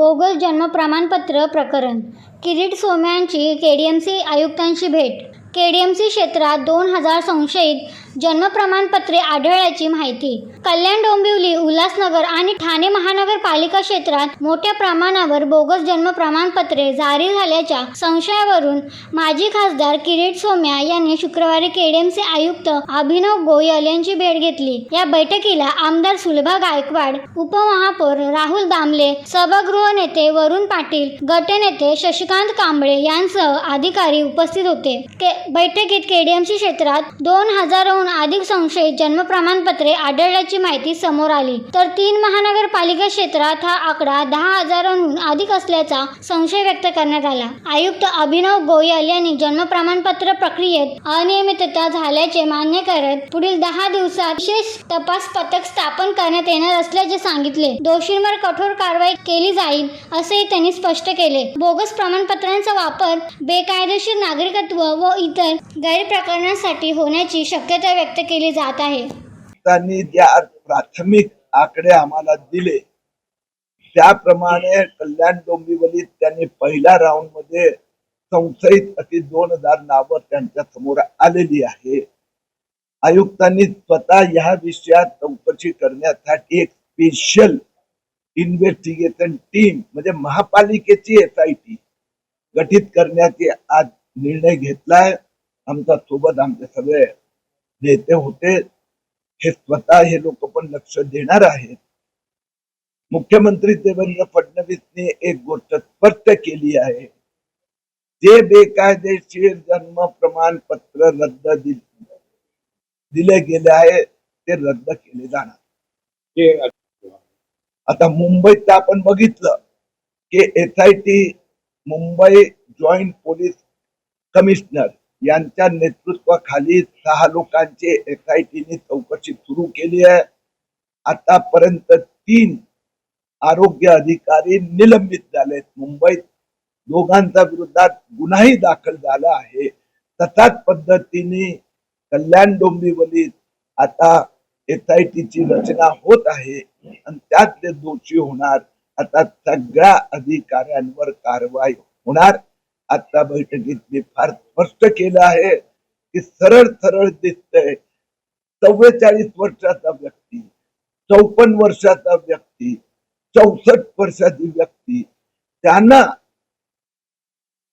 Bogus जन्म प्रमाणपत्र प्रकरण. किरीट सोमय्यांची केडीएमसी आयुक्तांशी भेट. केडीएमसी क्षेत्रात 2000 संशयित जन्म प्रमाणपत्रे आढळल्याची माहिती. कल्याण, डोंबिवली, उल्हासनगर आणि ठाणे महानगरपालिका क्षेत्रात मोठ्या प्रमाणावर बोगस जन्म प्रमाणपत्रे जारी झाल्याच्या संशयावरून माजी खासदार किरीट सोमय्या यांनी शुक्रवारी केडीएमसी आयुक्त अभिनव गोयल यांची भेट घेतली. या बैठकीला आमदार सुलभा गायकवाड, उपमहापौर राहुल दामले, सभागृह नेते वरुण पाटील, गटनेते शशिकांत कांबळे यांसह अधिकारी उपस्थित होते. बैठकीत केडीएमसी क्षेत्रात 2000हून अधिक संशयित जन्म प्रमाणपत्रे आढळल्याची माहिती समोर आली, तर 3 महानगरपालिका क्षेत्रात हा आकडा 10,000हून अधिक असल्याचा संशय व्यक्त करण्यात आला. आयुक्त अभिनव गोयल यांनी जन्म प्रमाणपत्र प्रक्रियेत अनियमितता झाल्याचे मान्य करत पुढील 10 दिवसात विशेष तपास पथक स्थापन करण्यात येणार असल्याचे सांगितले. दोषींवर कठोर कारवाई केली जाईल असेही त्यांनी स्पष्ट केले. बोगस प्रमाणपत्रांचा वापर बेकायदेशीर नागरिकत्व व इतर गैरप्रकरणांसाठी होण्याची शक्यता व्यक्त केली जात आहे. त्यांनी ज्या प्राथमिक आकडे आम्हाला दिले त्याप्रमाणे कल्याण डोंबिवलीत त्यांनी पहिल्या राऊंड मध्ये संशयित अशी 2000 नावं त्यांच्या समोर आलेली आहे. आयुक्तांनी स्वतः या विषयात चौकशी करण्यासाठी एक स्पेशल इन्व्हेस्टिगेशन टीम म्हणजे महापालिकेची SIT गठीत करण्याचे आज निर्णय घेतलाय. आमच्या सोबत आमचे सगळे नेते होते. हे स्वतः हे लोक पण लक्ष देणार आहेत. मुख्यमंत्री देवेंद्र फडणवीसने एक गोष्ट स्पष्ट केली आहे, जे बेकायदेशीर जन्म प्रमाणपत्र दिले गेले आहे ते रद्द केले जाणार. आता मुंबईत आपण बघितलं की SIT Mumbai joint police commissioner यांच्या नेतृत्वाखाली 6 लोकांची SITने चौकशी सुरू केली आहे. आतापर्यंत 3 आरोग्य अधिकारी निलंबित झालेत. मुंबईत 2 विरोधात गुन्हाही दाखल झाला आहे. तशाच पद्धतीने कल्याण डोंबिवलीत आता SITची रचना होत आहे आणि त्यातले दोषी होणार. आता सगळ्या अधिकाऱ्यांवर कारवाई होणार. आता बैठकीत मी फार स्पष्ट केलं आहे की सरळ दिसतंय 44 वर्षाचा व्यक्ती, 54 वर्षाचा व्यक्ती, 64 वर्षाची व्यक्ती, त्यांना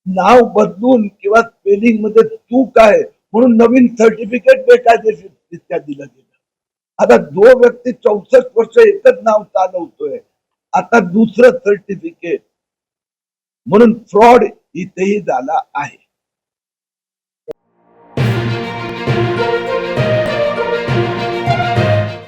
नाव बदलून किंवा स्पेलिंग मध्ये चूक आहे म्हणून नवीन सर्टिफिकेट बेकायदेशीररित्या दिलं गेलं. आता जो व्यक्ती 64 वर्ष एकच नाव चालवतोय, आता दुसरं सर्टिफिकेट म्हणून फ्रॉड इथेही झाला आहे.